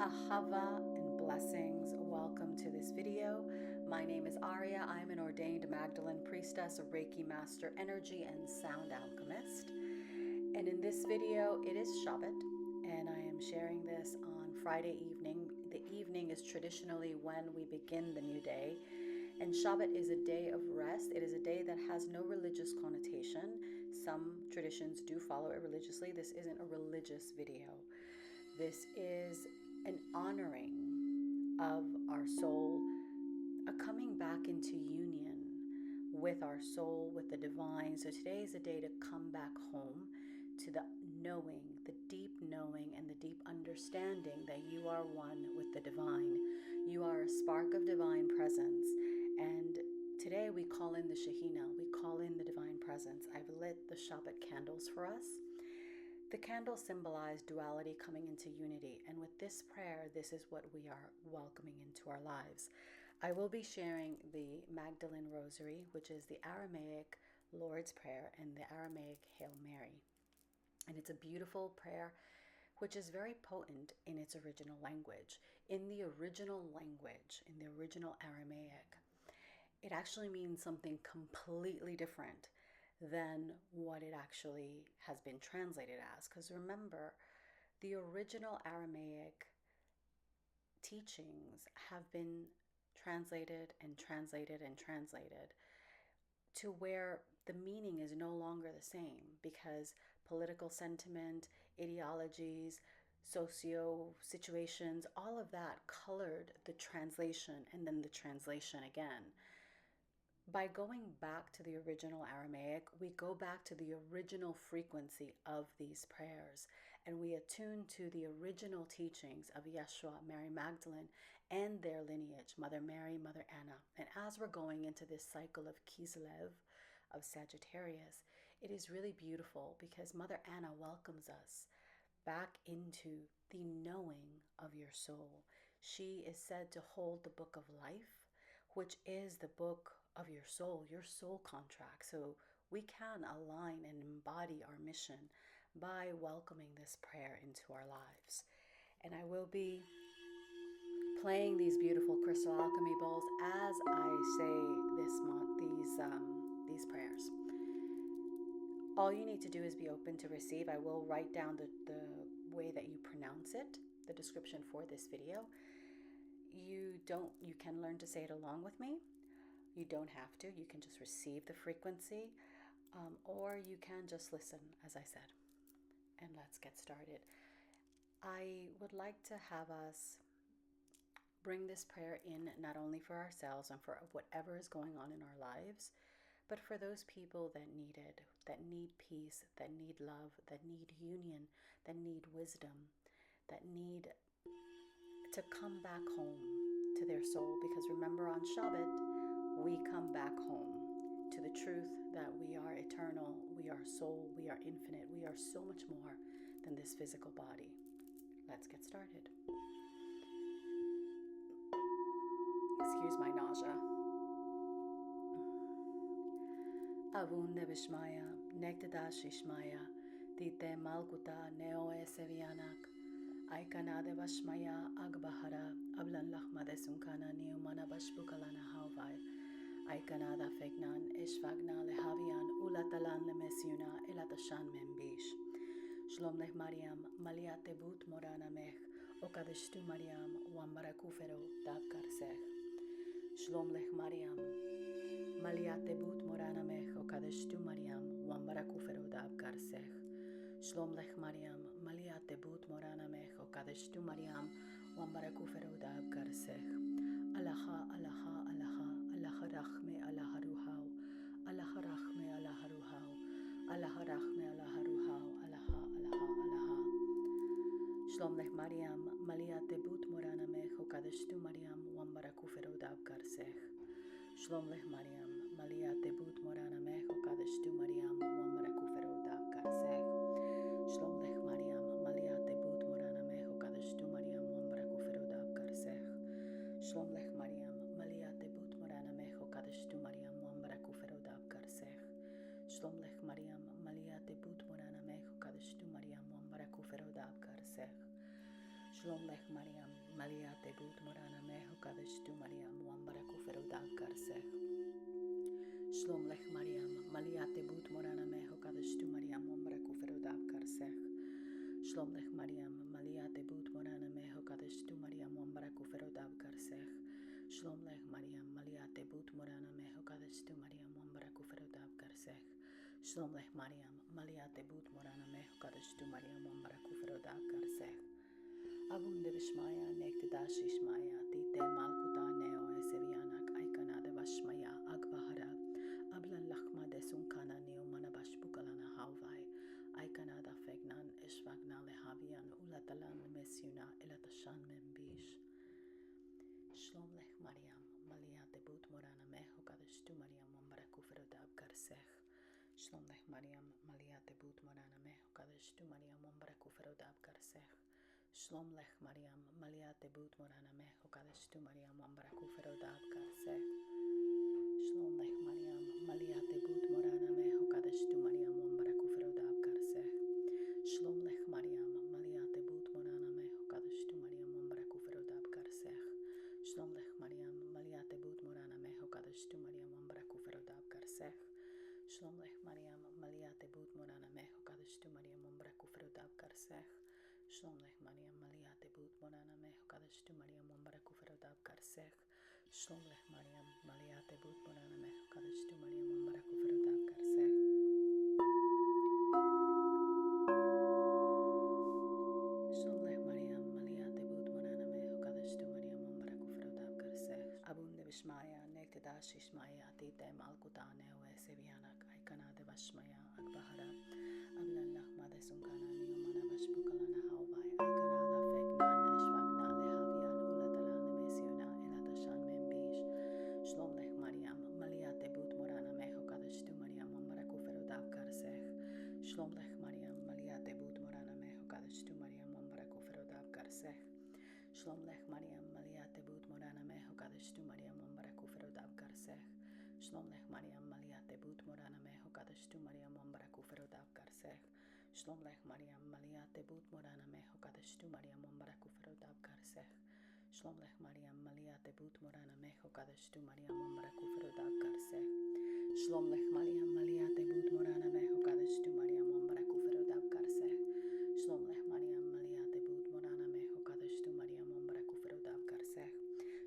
Ahava and blessings. Welcome to this video. My name is Arya. I'm an ordained Magdalene priestess, a Reiki master, energy and sound alchemist. And in this video, it is Shabbat, and I am sharing this on Friday evening. The evening is traditionally when we begin the new day, and Shabbat is a day of rest. It is a day that has no religious connotation. Some traditions do follow it religiously. This isn't a religious video. This is an honoring of our soul, a coming back into union with our soul, with the divine. So today is a day to come back home to the knowing, the deep knowing and the deep understanding that you are one with the divine. You are a spark of divine presence. And today we call in the Shekinah, we call in the divine presence. I've lit the Shabbat candles for us. The candles symbolize duality coming into unity, and with this prayer, this is what we are welcoming into our lives. I will be sharing the Magdalene Rosary, which is the Aramaic Lord's Prayer and the Aramaic Hail Mary. And it's a beautiful prayer, which is very potent in its original language. In the original language, in the original Aramaic, it actually means something completely different than what it actually has been translated as. Because remember, the original Aramaic teachings have been translated and translated and translated to where the meaning is no longer the same, because political sentiment, ideologies, socio situations, all of that colored the translation and then the translation again. By going back to the original Aramaic, we go back to the original frequency of these prayers, and we attune to the original teachings of Yeshua, Mary Magdalene, and their lineage, Mother Mary, Mother Anna. And as we're going into this cycle of Kislev, of Sagittarius, it is really beautiful because Mother Anna welcomes us back into the knowing of your soul. She is said to hold the book of life, which is the book of your soul contract. So we can align and embody our mission by welcoming this prayer into our lives. And I will be playing these beautiful crystal alchemy bowls as I say these prayers. All you need to do is be open to receive. I will write down the way that you pronounce it, the description for this video. You can learn to say it along with me. You don't have to. You can just receive the frequency, or you can just listen, as I said. And let's get started. I would like to have us bring this prayer in not only for ourselves and for whatever is going on in our lives, but for those people that need it, that need peace, that need love, that need union, that need wisdom, that need to come back home to their soul. Because remember, on Shabbat, we come back home to the truth that we are eternal, we are soul, we are infinite, we are so much more than this physical body. Let's get started. Excuse my nausea. Abunde-vashmaia, Negtadash-shishmaja, tite-malcuta, newe-sevianak, Aykana-devashmaia, agbahara, Ablan-lagma, desunkana, niaumana, Bash-bucalann, jauvai, Aykana-devashmaia, eshvagna, lejaivain, Ula-talan, lemesiuna, elataxan, membish. Shlom Lech Maryam, Malyat Taybouta, Moran, Lech, Qadeeshto Maryam, Wambarakhoo Feero, Shlom Lech Maryam, Malyat Taybouta, Moran, Lech, Qadeeshto Maryam, Wambarakhoo Feero, Shlom Lech Maryam, Malyat Taybouta, Moran, Lech, Qadeeshto Maryam, Wambarakhoo Feero, Alaha, Alaha, Alaha, Alaha Rachme, Alaha Ruhau, Alaha Rachme, Alaha Ruhau, Alaha Rachme, Alaha Ruhau, Alaha, Alaha, Alaha. Shlom Lech Maryam, Malyat Taybouta, Moran, Lech, Qadeeshto Maryam, Wambarakhoo Feero, Shlom Lech Maryam, Malyat Taybouta, Moran, Lech, Qadeeshto Maryam, Wambarakhoo Feero, Shlom Lech Maryam, Malyat Taybouta, Moran, Lech, Qadeeshto Maryam, Wambarakhoo Feero, Shlom Lech Maryam, Malyat Taybouta, Moran, Lech, Qadeeshto Maryam, Wambarakhoo Feero, Shlom Lech Maryam, Malyat Taybouta, Moran, Lech, Qadeeshto Maryam, Wambarakhoo Feero, Shlom Lech Maryam, Malyat Taybouta Moran Ameho Qadeeshto Maryam, Wambarakhoo Feero Qarsech. Shlom Lech Maryam, Malyat Taybouta Moran Ameho Qadeeshto Maryam, Wambarakhoo Feero Qarsech. Shlom Lech Maryam, Malyat Taybouta Moran Ameho Qadeeshto Maryam, Wambarakhoo Feero Qarsech. Shlom Lech Maryam, Malyat Taybouta Moran Ameho Qadeeshto Maryam, Wambarakhoo Feero Qarsech. Shlom Lech Maryam, Malyat Taybouta Moran Ameho Qadeeshto Maryam, Wambarakhoo Feero Qarsech. Abunde-vashmaia, Negtadash-shishmaja, tite-malcuta, newe-sevianak, Aykana-devashmaia, agbahara, Ablan-lagma, desunkana, niaumana, Bash-bucalann, jauvai, Aykana-devashmaia, eshvagna, lejaivain, Ula-talan, lemesiuna, elataxan, membish. Shlom Lech Maryam, Malyat Taybouta Moran Qadeeshto Maryam, Wambarakhoo Feero Qarsech. Shlom Lech Maryam, Malyat Taybouta Moran Qadeeshto Maryam, Wambarakhoo Feero Qarsech. Shlom Lech Maryam, Malyat Taybouta Moran Qadeeshto Maryam, Wambarakhoo Feero Qarsech. Shlom Lech Maryam, Malyat Taybouta Moran Qadeeshto Maryam, Wambarakhoo Feero Qarsech. Shlom Lech Maryam, Malyat Taybouta Moran Qadeeshto Maryam, Wambarakhoo Feero Qarsech. Shlom Lech Maryam, Malyat Taybouta Moran Qadeeshto Maryam, Wambarakhoo Feero Qarsech. Shlom Lech Maryam, Malyat Taybouta Moran Qadeeshto Maryam, Wambarakhoo Feero Qarsech. Shlom Lech Maryam, Malyat Taybouta Moran Qadeeshto Maryam, Wambarakhoo Feero Qarsech. Shlom Lech Maryam, Malyat Taybouta Moran Qadeeshto Maryam, Wambarakhoo Feero Qarsech. Shlom Lech Maryam, Malyat Taybouta Moran Qadeeshto Maryam, Wambarakhoo Feero Qarsech. Abunde-vashmaia, Negtadash-shishmaja, tite-malcuta, newe-sevianak, Aykana-devashmaia, agbahara, Ablan-lagma, desunkana, niaumana, Bash-bucalann, jauvai, Aykana-dafegnan, eshvagna, lejaivain, Ula-talan, lemesiuna, elataxan, membish. Shlom Lech Maryam, Malyat Taybouta Moran Qadeeshto Maryam, Wambarakhoo Feero Qarsech. Shlom Lech Maryam, Malyat Taybouta Moran Qadeeshto Maryam, Wambarakhoo Feero Qarsech. Shlom Lech Maryam, Malyat Taybouta Moran Qadeeshto Maryam, Wambarakhoo Feero Qarsech. Shlom Lech Maryam, Malyat Taybouta Moran Qadeeshto Maryam, Wambarakhoo Feero Qarsech. Shlom Lech Maryam, Malyat Taybouta Moran Qadeeshto Maryam, Wambarakhoo Feero Qarsech. Shlom Lech Maryam, Malyat Taybouta Moran Qadeeshto Maryam, Wambarakhoo Feero Qarsech. Shlom Lech Maryam, Malyat Taybouta Moran Qadeeshto Maryam, Wambarakhoo Feero Qarsech. Shlom Lech Maryam, Malyat Taybouta Moran Qadeeshto Maryam, Wambarakhoo Feero Qarsech.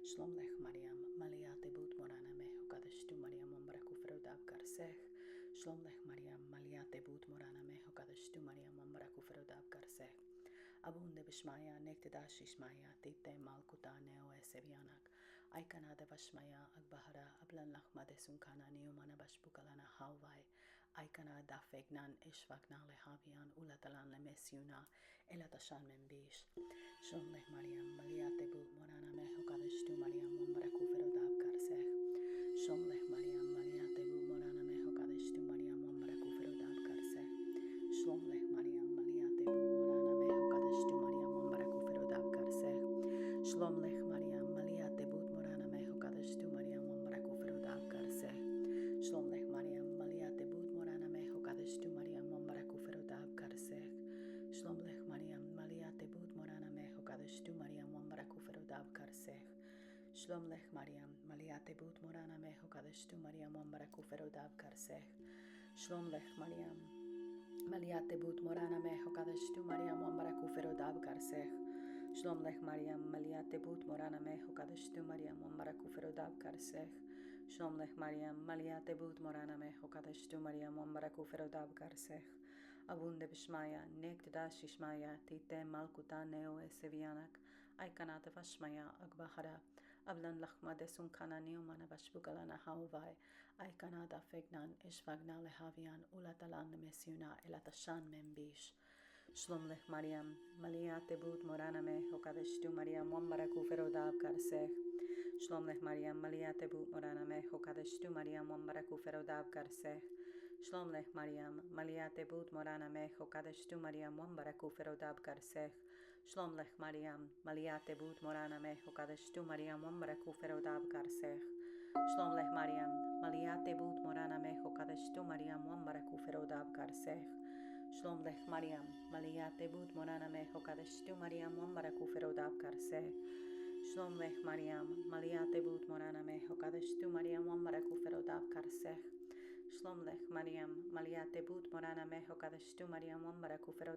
Shlom Lech Maryam, Malyat Taybouta Moran Qadeeshto Maryam, Wambarakhoo Feero Qarsech. Shlom Lech Maryam, Malyat Taybouta Moran Qadeeshto Maryam, Wambarakhoo Feero Qarsech. Abunde-vashmaia, Negtadash-shishmaja, tite-malcuta, newe-sevianak, Aykana-devashmaia, agbahara, Ablan-lagma, desunkana, niaumana, Bash-bucalann, jauvai, Aykana-dafegnan, eshvagna, lejaivain, Ula-talan, lemesiuna, elataxan, membish. Shlom Lech Maryam, Malyat Taybouta Moran Qadeeshto Maryam, Wambarakhoo Feero Qarsech. Shlom Lech Maryam, Malyat Taybouta Moran Qadeeshto Maryam, Wambarakhoo Feero Qarsech. Shlom Lech Maryam, Malyat Taybouta Moran Qadeeshto Maryam, Wambarakhoo Feero Qarsech. Shlom Lech Maryam, Malyat Taybouta Moran Qadeeshto Maryam, Wambarakhoo Feero Qarsech. Shlom Lech Maryam, Malyat Taybouta Moran Qadeeshto Maryam, Wambarakhoo Feero Qarsech. Shlom Lech Maryam, Malyat Taybouta Moran Qadeeshto Maryam, Wambarakhoo Feero Qarsech. Shlom Lech Maryam, Malyat Taybouta Moran Qadeeshto Maryam, Wambarakhoo Feero Qarsech. Shlom Lech Maryam, Malyat Taybouta Moran Qadeeshto Maryam, Wambarakhoo Feero Qarsech. Shlom Lech Maryam, Malyat Taybouta Moran Qadeeshto Maryam, Wambarakhoo Feero Qarsech. Shlom Lech Maryam, Malyat Taybouta Moran Qadeeshto Maryam, Wambarakhoo Feero Qarsech. Abunde-vashmaia, Negtadash-shishmaja, tite-malcuta, newe-sevianak, Aykana-devashmaia, agbahara, Ablan-lagma, desunkana, niaumana, Bash-bucalann, jauvai, Aykana-defashmaia, eshvagna, lejaivain, Ula-talan, lemesiuna, elataxan, membish. Shlom Lech Maryam, Malyat Taybouta Moran Qadeeshto Maryam, Wambarakhoo Feero Qarsech. Shlom Lech Maryam, Malyat Taybouta Moran Qadeeshto Maryam, Wambarakhoo Feero Qarsech. Shlom Lech Maryam, Malyat Taybouta Moran Qadeeshto Maryam, Wambarakhoo Feero Qarsech. Shlom Lech Maryam, Malyat Taybouta Moran Qadeeshto Maryam, Wambarakhoo Feero Qarsech. Shlom Lech Maryam, Malyat Taybouta Moran Qadeeshto Maryam, Wambarakhoo Feero Qarsech. Shlom Lech Maryam, Malyat Taybouta Moran Qadeeshto Maryam, Wambarakhoo Feero Shlom Lech Maryam, Malyat Taybouta Moran Qadeeshto Maryam, Wambarakhoo Feero Shlom Lech Maryam, Malyat Taybouta Moran Qadeeshto Maryam, Wambarakhoo Feero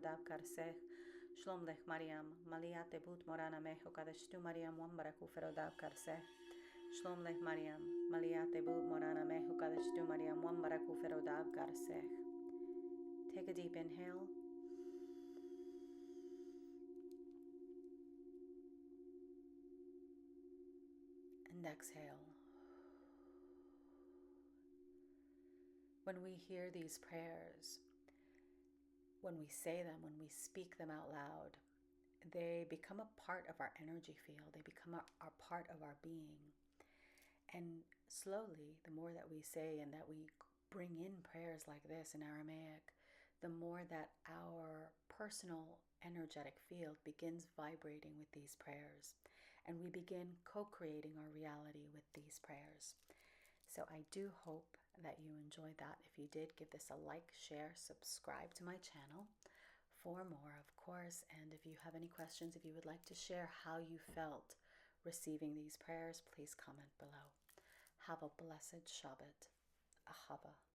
Shlom Lech Maryam, Malyat Taybouta Moran Qadeeshto Maryam, Wambarakhoo Feero Shlom Lech Maryam, Malyat Taybouta Moran Qadeeshto Maryam, Wambarakhoo Feero Take a deep inhale and exhale. When we hear these prayers, when we say them, when we speak them out loud, they become a part of our energy field. They become a part of our being. And slowly, the more that we say and that we bring in prayers like this in Aramaic, the more that our personal energetic field begins vibrating with these prayers. And we begin co-creating our reality with these prayers. So I do hope that you enjoyed that. If you did, give this a like, share, subscribe to my channel for more, of course. And if you have any questions, if you would like to share how you felt receiving these prayers, please comment below. Have a blessed Shabbat. Ahava.